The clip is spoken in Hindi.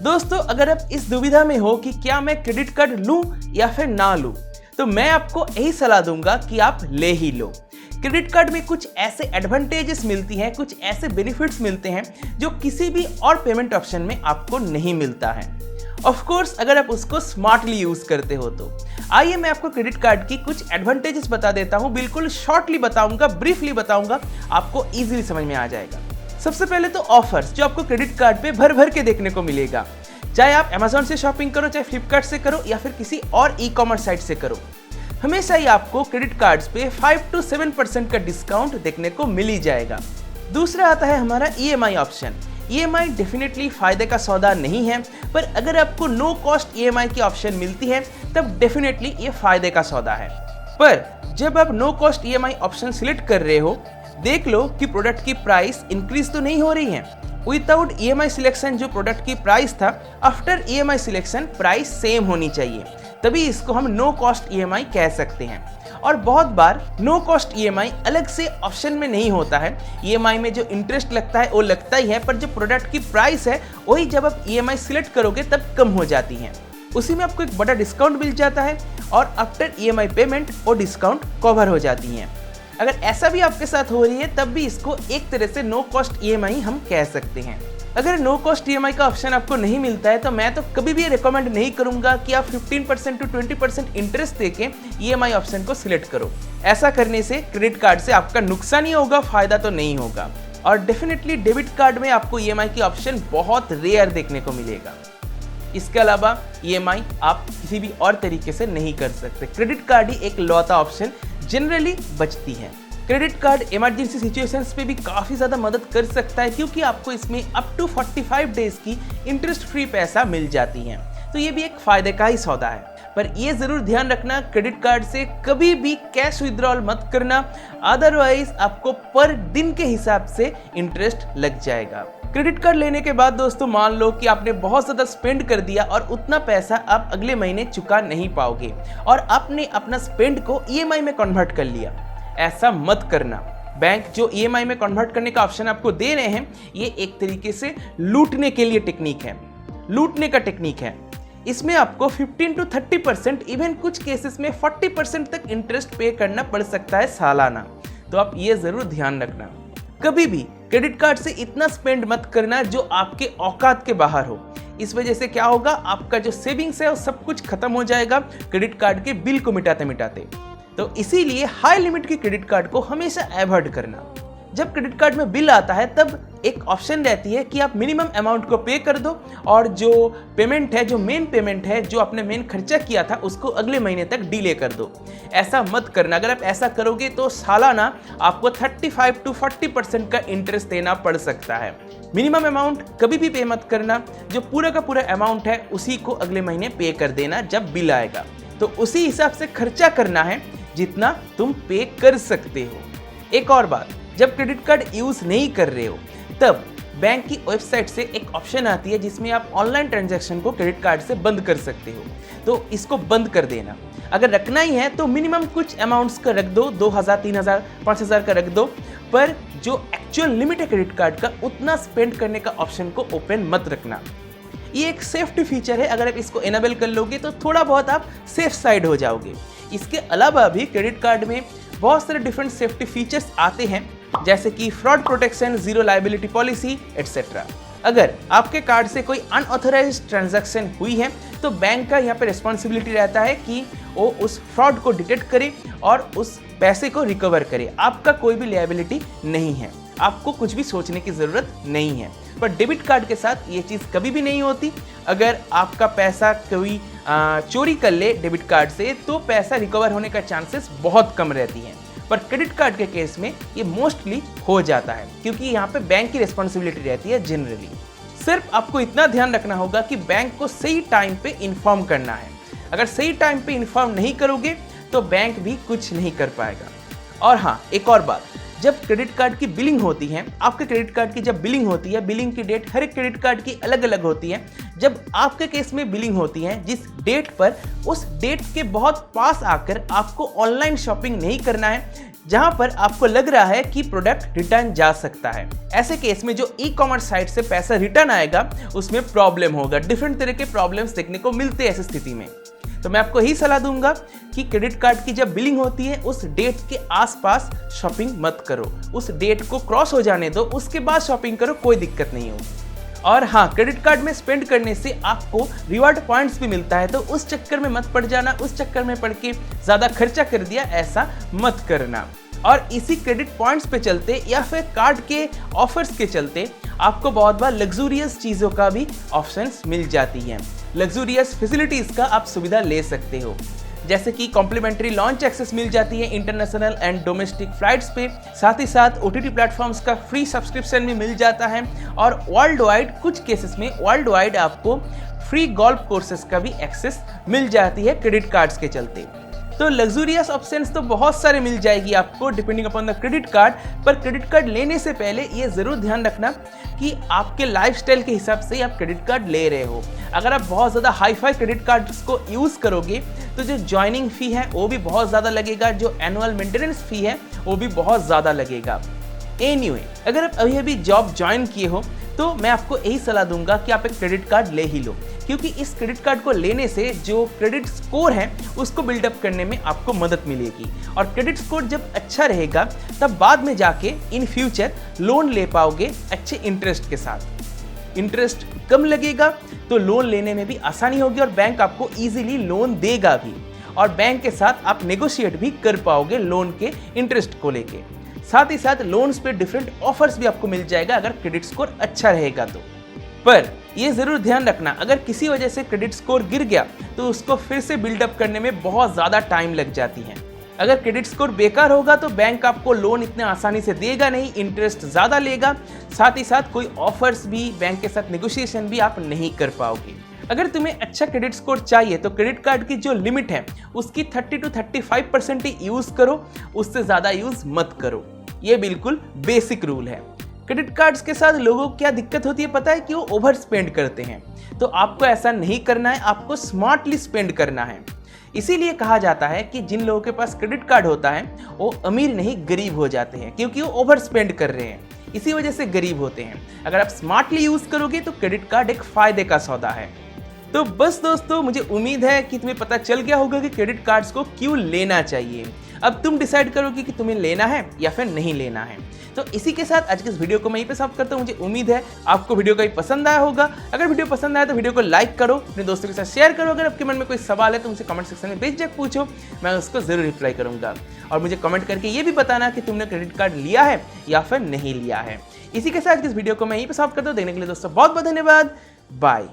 दोस्तों, अगर आप इस दुविधा में हो कि क्या मैं क्रेडिट कार्ड लूं या फिर ना लूं, तो मैं आपको यही सलाह दूंगा कि आप ले ही लो। क्रेडिट कार्ड में कुछ ऐसे एडवांटेजेस मिलती हैं, कुछ ऐसे बेनिफिट्स मिलते हैं जो किसी भी और पेमेंट ऑप्शन में आपको नहीं मिलता है। ऑफ कोर्स, अगर आप उसको स्मार्टली यूज करते हो तो। आइए मैं आपको क्रेडिट कार्ड की कुछ एडवांटेजेस बता देता हूं, बिल्कुल शॉर्टली बताऊंगा, ब्रीफली बताऊंगा, आपको इजीली समझ में आ जाएगा। सबसे पहले तो ऑफर्स जो आपको क्रेडिट कार्ड पे भर भर के देखने को मिलेगा, चाहे आप Amazon से शॉपिंग करो, चाहे फ्लिपकार्ट से करो या फिर किसी और ई-कॉमर्स साइट से करो, हमेशा ही आपको क्रेडिट कार्ड्स पे 5 to 7% का डिस्काउंट देखने को मिल ही जाएगा। दूसरा आता है हमारा EMI ऑप्शन। EMI डेफिनेटली फायदे का सौदा नहीं है, पर अगर आपको नो कॉस्ट EMI की ऑप्शन मिलती है तब डेफिनेटली ये फायदे का सौदा है। पर जब आप no cost EMI option select कर रहे हो, देख लो कि प्रोडक्ट की प्राइस इंक्रीज तो नहीं हो रही है। विदाउट EMI सिलेक्शन जो प्रोडक्ट की प्राइस था, after EMI selection price same होनी चाहिए, तभी इसको हम नो कॉस्ट EMI कह सकते हैं। और बहुत बार नो कॉस्ट EMI अलग से ऑप्शन में नहीं होता है। EMI में जो इंटरेस्ट लगता है वो लगता ही है, पर जो प्रोडक्ट की प्राइस है वही जब आप EMI सिलेक्ट करोगे तब कम हो जाती है। उसी में आपको एक बड़ा डिस्काउंट मिल जाता है और आफ्टर EMI पेमेंट वो डिस्काउंट कवर हो जाती है। अगर ऐसा भी आपके साथ हो रही है तब भी इसको एक तरह से नो कॉस्ट EMI हम कह सकते हैं। अगर नो कॉस्ट EMI का ऑप्शन आपको नहीं मिलता है तो मैं तो कभी भी रिकमेंड नहीं करूंगा कि आप 15% to 20% इंटरेस्ट देके EMI ऑप्शन को सिलेक्ट करो। ऐसा करने से क्रेडिट कार्ड से आपका नुकसान ही होगा, फायदा तो नहीं होगा। और डेफिनेटली डेबिट कार्ड में आपको EMI की ऑप्शन बहुत रेयर देखने को मिलेगा। इसके अलावा EMI आप किसी भी और तरीके से नहीं कर सकते। क्रेडिट कार्ड ही एक लौता ऑप्शन जनरली बचती है। क्रेडिट कार्ड इमरजेंसी सिचुएशंस पे भी काफ़ी ज़्यादा मदद कर सकता है, क्योंकि आपको इसमें अप टू 45 डेज की इंटरेस्ट फ्री पैसा मिल जाती है, तो ये भी एक फ़ायदे का ही सौदा है। पर ये ज़रूर ध्यान रखना, क्रेडिट कार्ड से कभी भी कैश विड्रॉल मत करना, अदरवाइज आपको पर दिन के हिसाब से इंटरेस्ट लग जाएगा। क्रेडिट कार्ड लेने के बाद दोस्तों मान लो कि आपने बहुत ज़्यादा स्पेंड कर दिया और उतना पैसा आप अगले महीने चुका नहीं पाओगे और आपने अपना स्पेंड को EMI में कन्वर्ट कर लिया। ऐसा मत करना। बैंक जो EMI में कन्वर्ट करने का ऑप्शन आपको दे रहे हैं, ये एक तरीके से लूटने के लिए टेक्निक है, लूटने का टेक्निक है। इसमें आपको 15 to 30%, इवन कुछ केसेस में 40% तक इंटरेस्ट पे करना पड़ सकता है सालाना। तो आप ये जरूर ध्यान रखना, कभी भी क्रेडिट कार्ड से इतना स्पेंड मत करना जो आपके औकात के बाहर हो। इस वजह से क्या होगा, आपका जो सेविंग्स है वो सब कुछ खत्म हो जाएगा क्रेडिट कार्ड के बिल को मिटाते मिटाते। तो इसीलिए हाई लिमिट के क्रेडिट कार्ड को हमेशा अवॉइड करना। जब क्रेडिट कार्ड में बिल आता है तब एक ऑप्शन रहती है कि आप मिनिमम अमाउंट को पे कर दो और जो पेमेंट है, जो मेन पेमेंट है, जो आपने मेन खर्चा किया था उसको अगले महीने तक डिले कर दो। ऐसा मत करना। अगर आप ऐसा करोगे तो सालाना आपको 35 to 40% का इंटरेस्ट देना पड़ सकता है। मिनिमम अमाउंट कभी भी पे मत करना, जो पूरा का पूरा अमाउंट है उसी को अगले महीने पे कर देना जब बिल आएगा। तो उसी हिसाब से खर्चा करना है जितना तुम पे कर सकते हो। एक और बात, जब क्रेडिट कार्ड यूज नहीं कर रहे हो तब बैंक की वेबसाइट से एक ऑप्शन आती है जिसमें आप ऑनलाइन ट्रांजैक्शन को क्रेडिट कार्ड से बंद कर सकते हो, तो इसको बंद कर देना। अगर रखना ही है तो मिनिमम कुछ अमाउंट्स का रख दो, 2000, 3000, 5000 का रख दो, पर जो एक्चुअल लिमिट है क्रेडिट कार्ड का उतना स्पेंड करने का ऑप्शन को ओपन मत रखना। ये एक सेफ्टी फीचर है, अगर आप इसको इनेबल कर लोगे तो थोड़ा बहुत आप सेफ साइड हो जाओगे। इसके अलावा भी क्रेडिट कार्ड में बहुत सारे डिफरेंट सेफ्टी फीचर्स आते हैं, जैसे कि fraud protection, zero liability policy etcetera. अगर आपके कार्ड से कोई अनऑथराइज्ड ट्रांजैक्शन हुई है तो बैंक का यहाँ पे रिस्पॉन्सिबिलिटी रहता है कि वो उस फ्रॉड को डिटेक्ट करे और उस पैसे को रिकवर करे। आपका कोई भी लायबिलिटी नहीं है, आपको कुछ भी सोचने की ज़रूरत नहीं है। पर डेबिट कार्ड के साथ ये चीज़ कभी भी नहीं होती। अगर आपका पैसा कोई चोरी कर ले डेबिट कार्ड से तो पैसा रिकवर होने का चांसेस बहुत कम रहती हैं, पर क्रेडिट कार्ड के केस में ये मोस्टली हो जाता है, क्योंकि यहाँ पे बैंक की रिस्पॉन्सिबिलिटी रहती है जनरली। सिर्फ आपको इतना ध्यान रखना होगा कि बैंक को सही टाइम पे इन्फॉर्म करना है। अगर सही टाइम पे इन्फॉर्म नहीं करोगे तो बैंक भी कुछ नहीं कर पाएगा। और हाँ, एक और बात, जब क्रेडिट कार्ड की बिलिंग होती है, आपके क्रेडिट कार्ड की जब बिलिंग होती है, बिलिंग की डेट हर एक क्रेडिट कार्ड की अलग अलग होती है। जब आपके केस में बिलिंग होती है, जिस डेट पर, उस डेट के बहुत पास आकर आपको ऑनलाइन शॉपिंग नहीं करना है। जहां पर आपको लग रहा है कि प्रोडक्ट रिटर्न जा सकता है। ऐसे केस में जो ई कॉमर्स साइट से पैसा रिटर्न आएगा उसमें प्रॉब्लम होगा, डिफरेंट तरह के प्रॉब्लम्स देखने को मिलते हैं ऐसी स्थिति में। तो मैं आपको यही सलाह दूंगा कि क्रेडिट कार्ड की जब बिलिंग होती है उस डेट के आसपास शॉपिंग मत करो, उस डेट को क्रॉस हो जाने दो, उसके बाद शॉपिंग करो, कोई दिक्कत नहीं हो। और हाँ, क्रेडिट कार्ड में स्पेंड करने से आपको रिवार्ड पॉइंट्स भी मिलता है, तो उस चक्कर में मत पड़ जाना, उस चक्कर में पड़ के ज़्यादा खर्चा कर दिया, ऐसा मत करना। और इसी क्रेडिट पॉइंट्स पे चलते या फिर कार्ड के ऑफर्स के चलते आपको बहुत बार लग्जूरियस चीज़ों का भी ऑप्शंस मिल जाती हैं, लग्जूरियस फैसिलिटीज़ का आप सुविधा ले सकते हो, जैसे कि कॉम्प्लीमेंट्री लॉन्च एक्सेस मिल जाती है इंटरनेशनल एंड डोमेस्टिक फ्लाइट्स पे, साथ ही साथ ओटीटी प्लेटफॉर्म्स का फ्री सब्सक्रिप्शन भी मिल जाता है, और वर्ल्ड वाइड कुछ केसेस में वर्ल्ड वाइड आपको फ्री गोल्फ कोर्सेज का भी एक्सेस मिल जाती है क्रेडिट कार्ड्स के चलते। तो लग्जूरियस ऑप्शंस तो बहुत सारे मिल जाएगी आपको depending upon the credit card, पर क्रेडिट कार्ड लेने से पहले ये ज़रूर ध्यान रखना कि आपके लाइफस्टाइल के हिसाब से आप क्रेडिट कार्ड ले रहे हो। अगर आप बहुत ज़्यादा हाई फाई क्रेडिट कार्ड्स को यूज़ करोगे तो जो ज्वाइनिंग फ़ी है वो भी बहुत ज़्यादा लगेगा, जो एनुअल मेंटेनेंस फ़ी है वो भी बहुत ज़्यादा लगेगा। एनीवे, अगर आप अभी अभी जॉब ज्वाइन किए हो तो मैं आपको यही सलाह दूंगा कि आप एक क्रेडिट कार्ड ले ही लो, क्योंकि इस क्रेडिट कार्ड को लेने से जो क्रेडिट स्कोर है उसको बिल्डअप करने में आपको मदद मिलेगी, और क्रेडिट स्कोर जब अच्छा रहेगा तब बाद में जाके इन फ्यूचर लोन ले पाओगे अच्छे इंटरेस्ट के साथ। इंटरेस्ट कम लगेगा तो लोन लेने में भी आसानी होगी और बैंक आपको ईजिली लोन देगा भी, और बैंक के साथ आप नेगोशिएट भी कर पाओगे लोन के इंटरेस्ट को लेके। साथ ही साथ लोन्स पे डिफरेंट ऑफर्स भी आपको मिल जाएगा अगर क्रेडिट स्कोर अच्छा रहेगा तो। पर ये ज़रूर ध्यान रखना, अगर किसी वजह से क्रेडिट स्कोर गिर गया तो उसको फिर से बिल्डअप करने में बहुत ज़्यादा टाइम लग जाती है। अगर क्रेडिट स्कोर बेकार होगा तो बैंक आपको लोन इतने आसानी से देगा नहीं, इंटरेस्ट ज़्यादा लेगा, साथ ही साथ कोई ऑफर्स भी, बैंक के साथ नेगोशिएशन भी आप नहीं कर पाओगे। अगर तुम्हें अच्छा क्रेडिट स्कोर चाहिए तो क्रेडिट कार्ड की जो लिमिट है उसकी 30 to 35% ही यूज़ करो, उससे ज़्यादा यूज़ मत करो। ये बिल्कुल बेसिक रूल है। क्रेडिट कार्ड्स के साथ लोगों को क्या दिक्कत होती है पता है, कि वो ओवर स्पेंड करते हैं, तो आपको ऐसा नहीं करना है, आपको स्मार्टली स्पेंड करना है। इसीलिए कहा जाता है कि जिन लोगों के पास क्रेडिट कार्ड होता है वो अमीर नहीं गरीब हो जाते हैं, क्योंकि वो ओवर स्पेंड कर रहे हैं, इसी वजह से गरीब होते हैं। अगर आप स्मार्टली यूज़ करोगे तो क्रेडिट कार्ड एक फ़ायदे का सौदा है। तो बस दोस्तों, मुझे उम्मीद है कि तुम्हें पता चल गया होगा कि क्रेडिट कार्ड्स को क्यों लेना चाहिए। अब तुम डिसाइड करोगे कि तुम्हें लेना है या फिर नहीं लेना है। तो इसी के साथ आज के इस वीडियो को मैं यहीं पे समाप्त करता हूँ। मुझे उम्मीद है आपको वीडियो का पसंद आया होगा। अगर वीडियो पसंद आया तो वीडियो को लाइक करो, अपने दोस्तों के साथ शेयर करो। अगर आपके मन में कोई सवाल है तो मुझे कमेंट सेक्शन में बेझिझक पूछो, मैं उसको जरूर रिप्लाई करूंगा। और मुझे कमेंट करके ये भी बताना कि तुमने क्रेडिट कार्ड लिया है या फिर नहीं लिया है। इसी के साथ इस वीडियो को मैं यहीं पे समाप्त करता हूँ। देखने के लिए दोस्तों बहुत बहुत धन्यवाद। बाय।